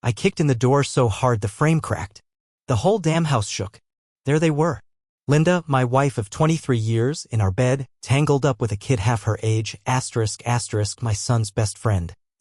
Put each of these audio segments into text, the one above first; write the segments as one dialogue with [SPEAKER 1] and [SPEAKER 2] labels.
[SPEAKER 1] I kicked in the door so hard the frame cracked. The whole damn house shook. There they were. Linda, my wife of 23 years, in our bed, tangled up with a kid half her age, ***, my son's best friend, ***.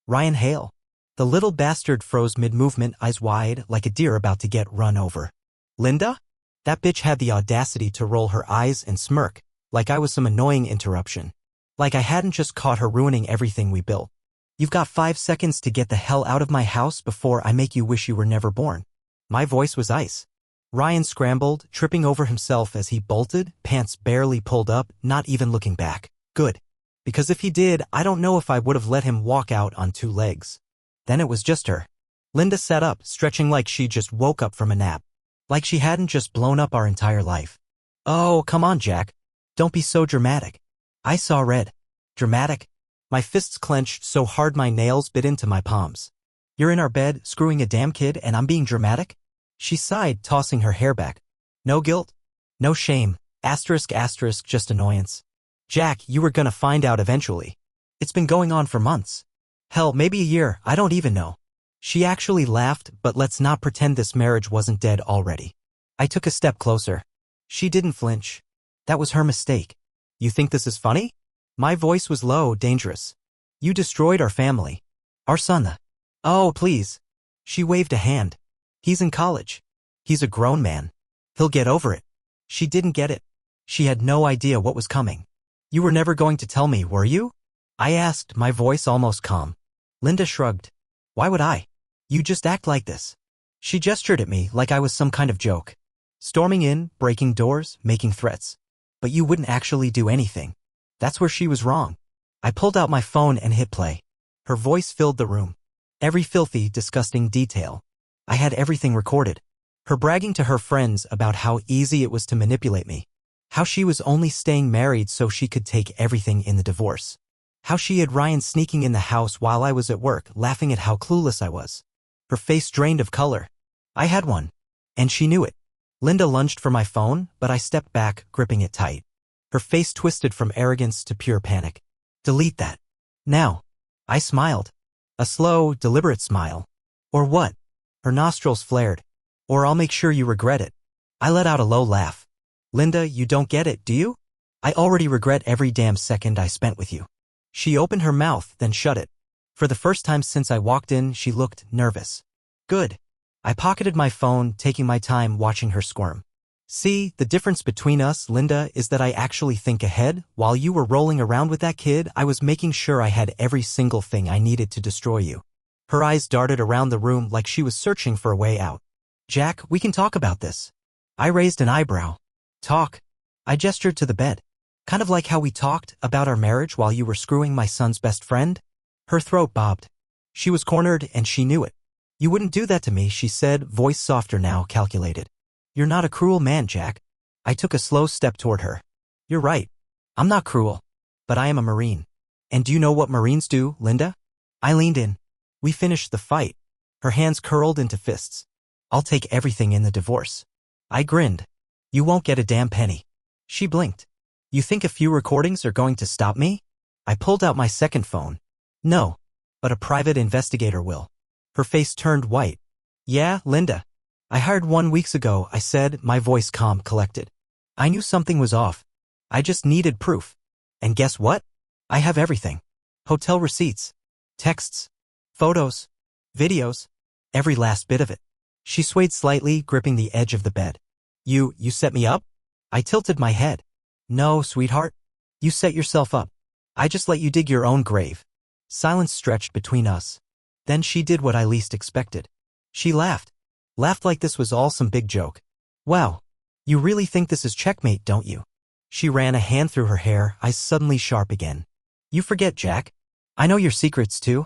[SPEAKER 1] Ryan Hale. The little bastard froze mid-movement, eyes wide, like a deer about to get run over. Linda? That bitch had the audacity to roll her eyes and smirk, like I was some annoying interruption. Like I hadn't just caught her ruining everything we built. You've got 5 seconds to get the hell out of my house before I make you wish you were never born. My voice was ice. Ryan scrambled, tripping over himself as he bolted, pants barely pulled up, not even looking back. Good. Because if he did, I don't know if I would have let him walk out on 2 legs. Then it was just her. Linda sat up, stretching like she just woke up from a nap. Like she hadn't just blown up our entire life. Oh, come on, Jack. Don't be so dramatic. I saw red. Dramatic? My fists clenched so hard my nails bit into my palms. You're in our bed, screwing a damn kid, and I'm being dramatic? She sighed, tossing her hair back. No guilt. No shame. ***, just annoyance. Jack, you were gonna find out eventually. It's been going on for months. Hell, maybe a year, I don't even know. She actually laughed, but let's not pretend this marriage wasn't dead already. I took a step closer. She didn't flinch. That was her mistake. You think this is funny? My voice was low, dangerous. You destroyed our family. Our son. Oh, please. She waved a hand. He's in college. He's a grown man. He'll get over it. She didn't get it. She had no idea what was coming. You were never going to tell me, were you? I asked, my voice almost calm. Linda shrugged. Why would I? You just act like this. She gestured at me like I was some kind of joke. Storming in, breaking doors, making threats. But you wouldn't actually do anything. That's where she was wrong. I pulled out my phone and hit play. Her voice filled the room. Every filthy, disgusting detail. I had everything recorded. Her bragging to her friends about how easy it was to manipulate me. How she was only staying married so she could take everything in the divorce. How she had Ryan sneaking in the house while I was at work, laughing at how clueless I was. Her face drained of color. I had one. And she knew it. Linda lunged for my phone, but I stepped back, gripping it tight. Her face twisted from arrogance to pure panic. Delete that. Now. I smiled. A slow, deliberate smile. Or what? Her nostrils flared. Or I'll make sure you regret it. I let out a low laugh. Linda, you don't get it, do you? I already regret every damn second I spent with you. She opened her mouth, then shut it. For the first time since I walked in, she looked nervous. Good. I pocketed my phone, taking my time watching her squirm. See, the difference between us, Linda, is that I actually think ahead. While you were rolling around with that kid, I was making sure I had every single thing I needed to destroy you. Her eyes darted around the room like she was searching for a way out. Jack, we can talk about this. I raised an eyebrow. Talk. I gestured to the bed. Kind of like how we talked about our marriage while you were screwing my son's best friend? Her throat bobbed. She was cornered and she knew it. You wouldn't do that to me, she said, voice softer now, calculated. You're not a cruel man, Jack. I took a slow step toward her. You're right. I'm not cruel. But I am a Marine. And do you know what Marines do, Linda? I leaned in. We finished the fight. Her hands curled into fists. I'll take everything in the divorce. I grinned. You won't get a damn penny. She blinked. You think a few recordings are going to stop me? I pulled out my second phone. No. But a private investigator will. Her face turned white. Yeah, Linda. I hired 1 week ago, I said, my voice calm, collected. I knew something was off. I just needed proof. And guess what? I have everything. Hotel receipts. Texts. Photos. Videos. Every last bit of it. She swayed slightly, gripping the edge of the bed. You set me up? I tilted my head. No, sweetheart. You set yourself up. I just let you dig your own grave. Silence stretched between us. Then she did what I least expected. She laughed. Laughed like this was all some big joke. Wow. You really think this is checkmate, don't you? She ran a hand through her hair, eyes suddenly sharp again. You forget, Jack. I know your secrets too.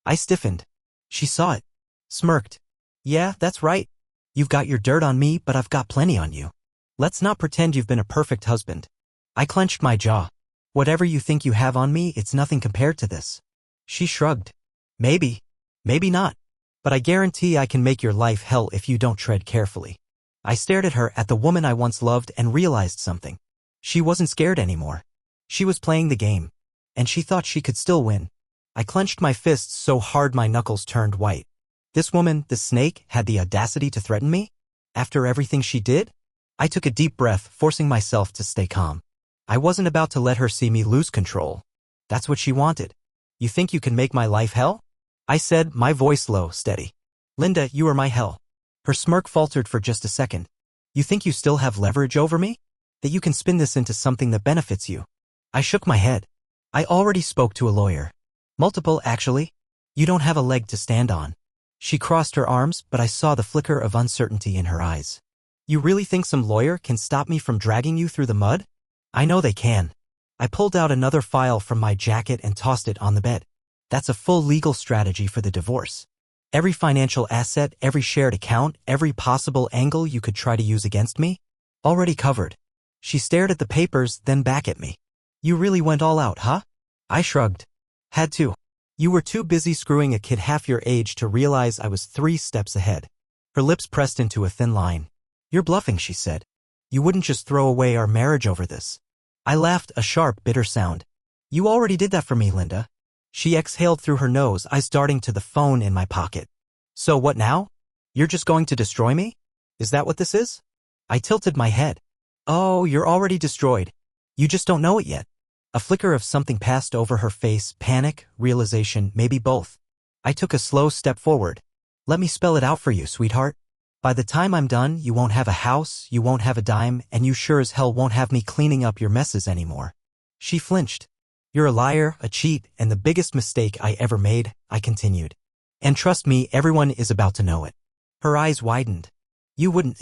[SPEAKER 1] I stiffened. She saw it. Smirked. Yeah, that's right. You've got your dirt on me, but I've got plenty on you. Let's not pretend you've been a perfect husband. I clenched my jaw. Whatever you think you have on me, it's nothing compared to this. She shrugged. Maybe. Maybe not. But I guarantee I can make your life hell if you don't tread carefully. I stared at her, at the woman I once loved, and realized something. She wasn't scared anymore. She was playing the game. And she thought she could still win. I clenched my fists so hard my knuckles turned white. This woman, this snake, had the audacity to threaten me? After everything she did? I took a deep breath, forcing myself to stay calm. I wasn't about to let her see me lose control. That's what she wanted. You think you can make my life hell? I said, my voice low, steady. Linda, you are my hell. Her smirk faltered for just a second. You think you still have leverage over me? That you can spin this into something that benefits you? I shook my head. I already spoke to a lawyer. Multiple, actually. You don't have a leg to stand on. She crossed her arms, but I saw the flicker of uncertainty in her eyes. You really think some lawyer can stop me from dragging you through the mud? I know they can. I pulled out another file from my jacket and tossed it on the bed. That's a full legal strategy for the divorce. Every financial asset, every shared account, every possible angle you could try to use against me? Already covered. She stared at the papers, then back at me. You really went all out, huh? I shrugged. Had to. You were too busy screwing a kid half your age to realize I was 3 steps ahead. Her lips pressed into a thin line. You're bluffing, she said. You wouldn't just throw away our marriage over this. I laughed, a sharp, bitter sound. You already did that for me, Linda. She exhaled through her nose, eyes darting to the phone in my pocket. So what now? You're just going to destroy me? Is that what this is? I tilted my head. Oh, you're already destroyed. You just don't know it yet. A flicker of something passed over her face, panic, realization, maybe both. I took a slow step forward. Let me spell it out for you, sweetheart. By the time I'm done, you won't have a house, you won't have a dime, and you sure as hell won't have me cleaning up your messes anymore. She flinched. You're a liar, a cheat, and the biggest mistake I ever made, I continued. And trust me, everyone is about to know it. Her eyes widened. You wouldn't.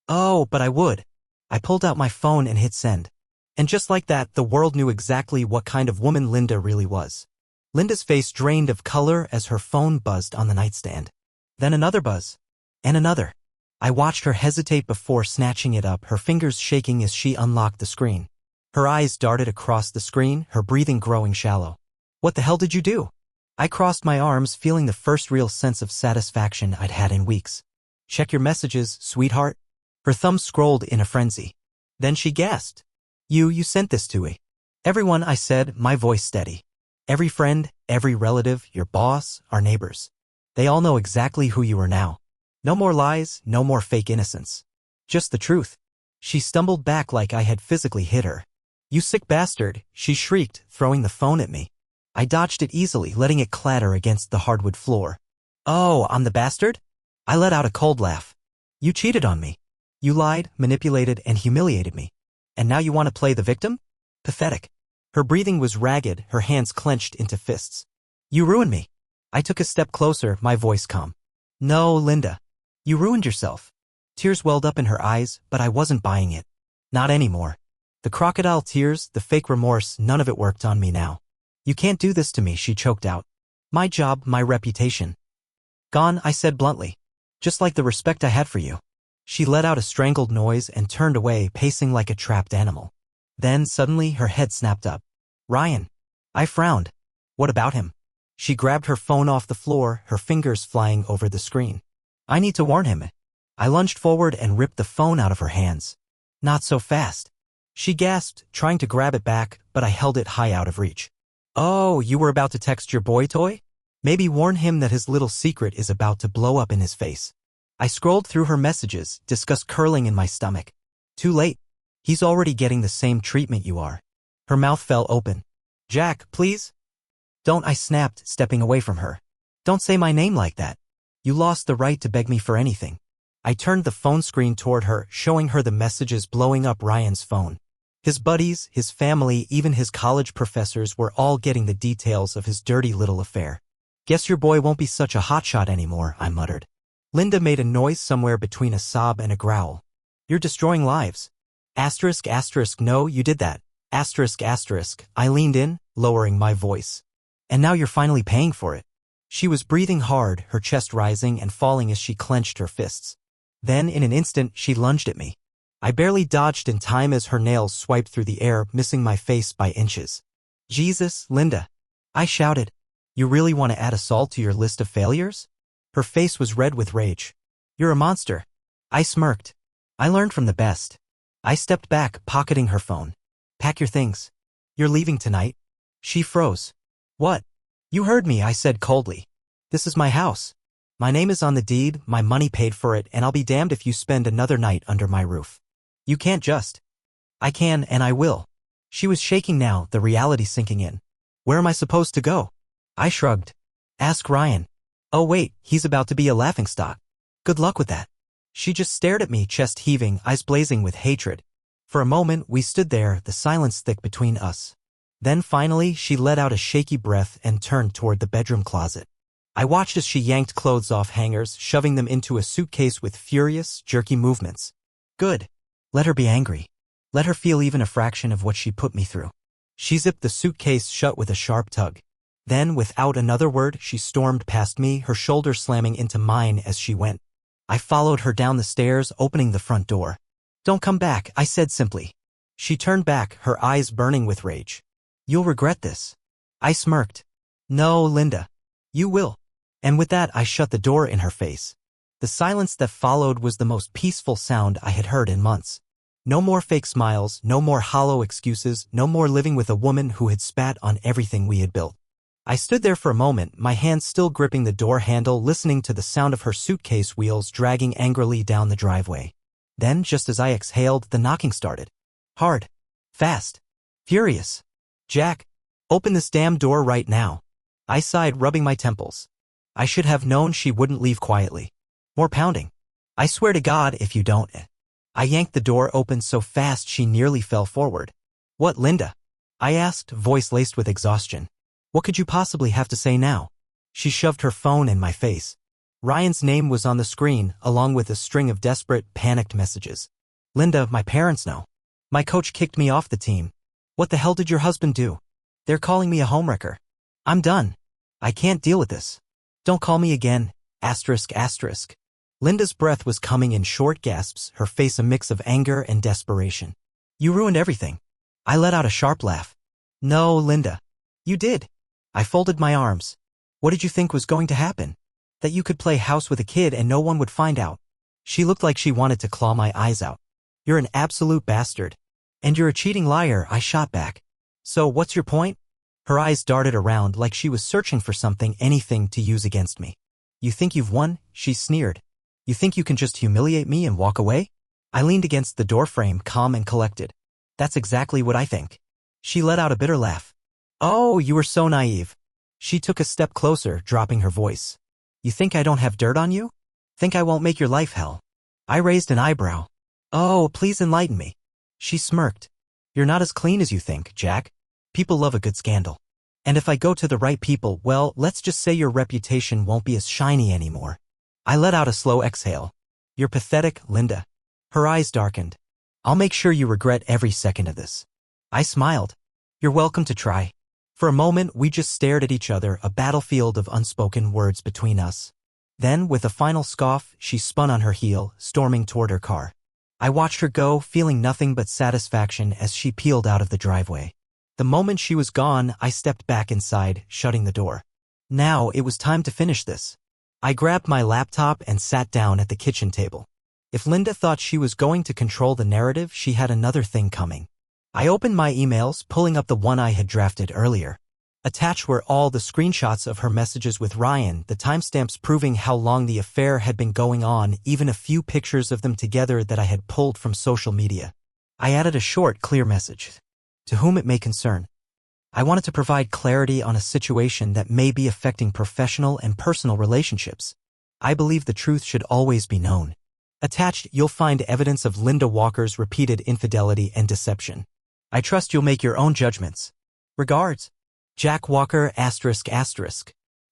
[SPEAKER 1] Oh, but I would. I pulled out my phone and hit send. And just like that, the world knew exactly what kind of woman Linda really was. Linda's face drained of color as her phone buzzed on the nightstand. Then another buzz. And another. I watched her hesitate before snatching it up, her fingers shaking as she unlocked the screen. Her eyes darted across the screen, her breathing growing shallow. What the hell did you do? I crossed my arms, feeling the first real sense of satisfaction I'd had in weeks. Check your messages, sweetheart. Her thumb scrolled in a frenzy. Then she gasped. You sent this to me. Everyone, I said, my voice steady. Every friend, every relative, your boss, our neighbors. They all know exactly who you are now. No more lies, no more fake innocence. Just the truth. She stumbled back like I had physically hit her. You sick bastard, she shrieked, throwing the phone at me. I dodged it easily, letting it clatter against the hardwood floor. Oh, I'm the bastard? I let out a cold laugh. You cheated on me. You lied, manipulated, and humiliated me. And now you want to play the victim? Pathetic. Her breathing was ragged, her hands clenched into fists. You ruined me. I took a step closer, my voice calm. No, Linda. You ruined yourself. Tears welled up in her eyes, but I wasn't buying it. Not anymore. The crocodile tears, the fake remorse, none of it worked on me now. You can't do this to me, she choked out. My job, my reputation. Gone, I said bluntly. Just like the respect I had for you. She let out a strangled noise and turned away, pacing like a trapped animal. Then, suddenly, her head snapped up. Ryan. I frowned. What about him? She grabbed her phone off the floor, her fingers flying over the screen. I need to warn him. I lunged forward and ripped the phone out of her hands. Not so fast. She gasped, trying to grab it back, but I held it high out of reach. Oh, you were about to text your boy toy? Maybe warn him that his little secret is about to blow up in his face. I scrolled through her messages, disgust curling in my stomach. Too late. He's already getting the same treatment you are. Her mouth fell open. Jack, please? Don't, I snapped, stepping away from her. Don't say my name like that. You lost the right to beg me for anything. I turned the phone screen toward her, showing her the messages blowing up Ryan's phone. His buddies, his family, even his college professors were all getting the details of his dirty little affair. Guess your boy won't be such a hotshot anymore, I muttered. Linda made a noise somewhere between a sob and a growl. You're destroying lives. Asterisk, asterisk, no, you did that. Asterisk, asterisk, I leaned in, lowering my voice. And now you're finally paying for it. She was breathing hard, her chest rising and falling as she clenched her fists. Then, in an instant, she lunged at me. I barely dodged in time as her nails swiped through the air, missing my face by inches. Jesus, Linda. I shouted. You really want to add assault to your list of failures? Her face was red with rage. You're a monster. I smirked. I learned from the best. I stepped back, pocketing her phone. Pack your things. You're leaving tonight. She froze. What? You heard me, I said coldly. This is my house. My name is on the deed, my money paid for it, and I'll be damned if you spend another night under my roof. You can't just. I can, and I will. She was shaking now, the reality sinking in. Where am I supposed to go? I shrugged. Ask Ryan. Oh wait, he's about to be a laughingstock. Good luck with that. She just stared at me, chest heaving, eyes blazing with hatred. For a moment, we stood there, the silence thick between us. Then finally, she let out a shaky breath and turned toward the bedroom closet. I watched as she yanked clothes off hangers, shoving them into a suitcase with furious, jerky movements. Good. Let her be angry. Let her feel even a fraction of what she put me through. She zipped the suitcase shut with a sharp tug. Then, without another word, she stormed past me, her shoulder slamming into mine as she went. I followed her down the stairs, opening the front door. Don't come back, I said simply. She turned back, her eyes burning with rage. You'll regret this. I smirked. No, Linda. You will. And with that, I shut the door in her face. The silence that followed was the most peaceful sound I had heard in months. No more fake smiles, no more hollow excuses, no more living with a woman who had spat on everything we had built. I stood there for a moment, my hands still gripping the door handle, listening to the sound of her suitcase wheels dragging angrily down the driveway. Then, just as I exhaled, the knocking started. Hard. Fast. Furious. Jack, open this damn door right now. I sighed, rubbing my temples. I should have known she wouldn't leave quietly. More pounding. I swear to God if you don't. I yanked the door open so fast she nearly fell forward. What, Linda? I asked, voice laced with exhaustion. What could you possibly have to say now? She shoved her phone in my face. Ryan's name was on the screen, along with a string of desperate, panicked messages. Linda, my parents know. My coach kicked me off the team. What the hell did your husband do? They're calling me a homewrecker. I'm done. I can't deal with this. Don't call me again. ***. Linda's breath was coming in short gasps, her face a mix of anger and desperation. You ruined everything. I let out a sharp laugh. No, Linda. You did. I folded my arms. What did you think was going to happen? That you could play house with a kid and no one would find out? She looked like she wanted to claw my eyes out. You're an absolute bastard. And you're a cheating liar, I shot back. So what's your point? Her eyes darted around like she was searching for something, anything to use against me. You think you've won? She sneered. You think you can just humiliate me and walk away? I leaned against the doorframe, calm and collected. That's exactly what I think. She let out a bitter laugh. Oh, you were so naive. She took a step closer, dropping her voice. You think I don't have dirt on you? Think I won't make your life hell? I raised an eyebrow. Oh, please enlighten me. She smirked. You're not as clean as you think, Jack. People love a good scandal. And if I go to the right people, well, let's just say your reputation won't be as shiny anymore. I let out a slow exhale. You're pathetic, Linda. Her eyes darkened. I'll make sure you regret every second of this. I smiled. You're welcome to try. For a moment, we just stared at each other, a battlefield of unspoken words between us. Then, with a final scoff, she spun on her heel, storming toward her car. I watched her go, feeling nothing but satisfaction as she peeled out of the driveway. The moment she was gone, I stepped back inside, shutting the door. Now, it was time to finish this. I grabbed my laptop and sat down at the kitchen table. If Linda thought she was going to control the narrative, she had another thing coming. I opened my emails, pulling up the one I had drafted earlier. Attached were all the screenshots of her messages with Ryan, the timestamps proving how long the affair had been going on, even a few pictures of them together that I had pulled from social media. I added a short, clear message. To whom it may concern. I wanted to provide clarity on a situation that may be affecting professional and personal relationships. I believe the truth should always be known. Attached, you'll find evidence of Linda Walker's repeated infidelity and deception. I trust you'll make your own judgments. Regards. Jack Walker ***.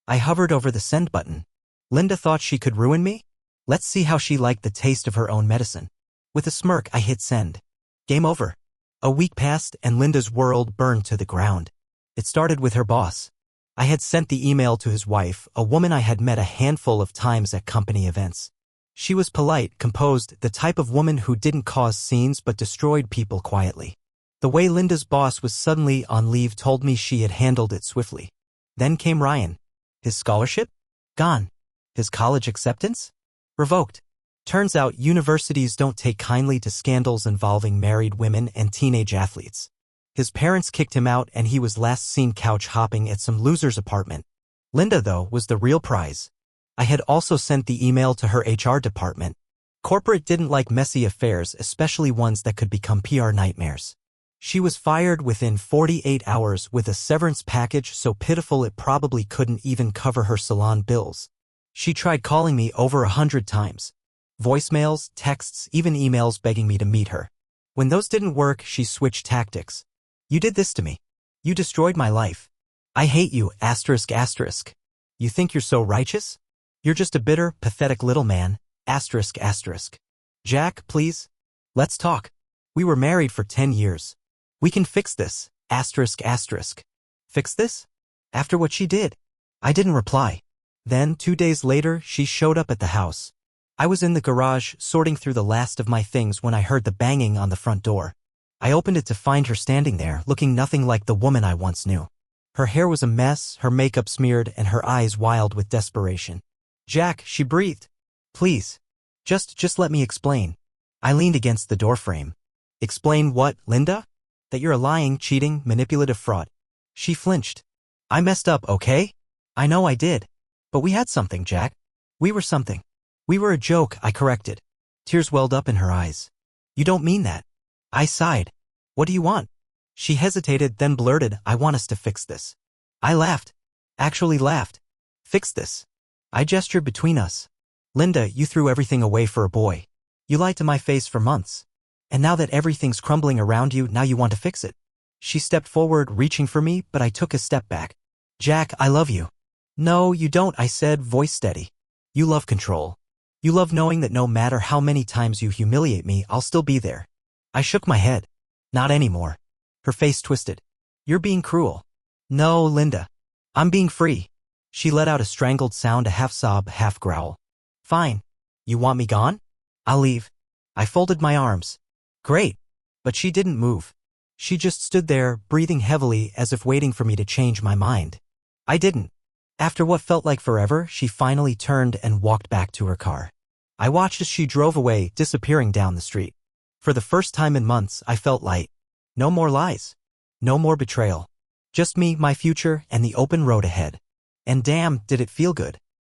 [SPEAKER 1] I hovered over the send button. Linda thought she could ruin me? Let's see how she liked the taste of her own medicine. With a smirk, I hit send. Game over. A week passed and Linda's world burned to the ground. It started with her boss. I had sent the email to his wife, a woman I had met a handful of times at company events. She was polite, composed, the type of woman who didn't cause scenes but destroyed people quietly. The way Linda's boss was suddenly on leave told me she had handled it swiftly. Then came Ryan. His scholarship? Gone. His college acceptance? Revoked. Turns out universities don't take kindly to scandals involving married women and teenage athletes. His parents kicked him out and he was last seen couch hopping at some loser's apartment, Linda, though, was the real prize. I had also sent the email to her HR department. Corporate didn't like messy affairs, especially ones that could become PR nightmares. She was fired within 48 hours with a severance package so pitiful it probably couldn't even cover her salon bills. She tried calling me over 100 times. Voicemails, texts, even emails begging me to meet her. When those didn't work, she switched tactics. You did this to me. You destroyed my life. I hate you, asterisk asterisk. You think you're so righteous? You're just a bitter, pathetic little man, asterisk asterisk. Jack, please. Let's talk. We were married for 10 years. We can fix this, asterisk asterisk. Fix this? After what she did. I didn't reply. Then, 2 days later, she showed up at the house. I was in the garage, sorting through the last of my things when I heard the banging on the front door. I opened it to find her standing there, looking nothing like the woman I once knew. Her hair was a mess, her makeup smeared, and her eyes wild with desperation. Jack, she breathed. Please. Just let me explain. I leaned against the doorframe. Explain what, Linda? That you're a lying, cheating, manipulative fraud. She flinched. I messed up, okay? I know I did. But we had something, Jack. We were something. We were a joke, I corrected. Tears welled up in her eyes. You don't mean that. I sighed. What do you want? She hesitated, then blurted, I want us to fix this. I laughed. Actually laughed. Fix this. I gestured between us. Linda, you threw everything away for a boy. You lied to my face for months. And now that everything's crumbling around you, now you want to fix it. She stepped forward, reaching for me, but I took a step back. Jack, I love you. No, you don't, I said, voice steady. You love control. You love knowing that no matter how many times you humiliate me, I'll still be there. I shook my head. Not anymore. Her face twisted. You're being cruel. No, Linda. I'm being free. She let out a strangled sound, a half sob, half growl. Fine. You want me gone? I'll leave. I folded my arms. Great. But she didn't move. She just stood there, breathing heavily as if waiting for me to change my mind. I didn't. After what felt like forever, she finally turned and walked back to her car. I watched as she drove away, disappearing down the street. For the first time in months, I felt light. No more lies. No more betrayal. Just me, my future, and the open road ahead. And damn, did it feel good.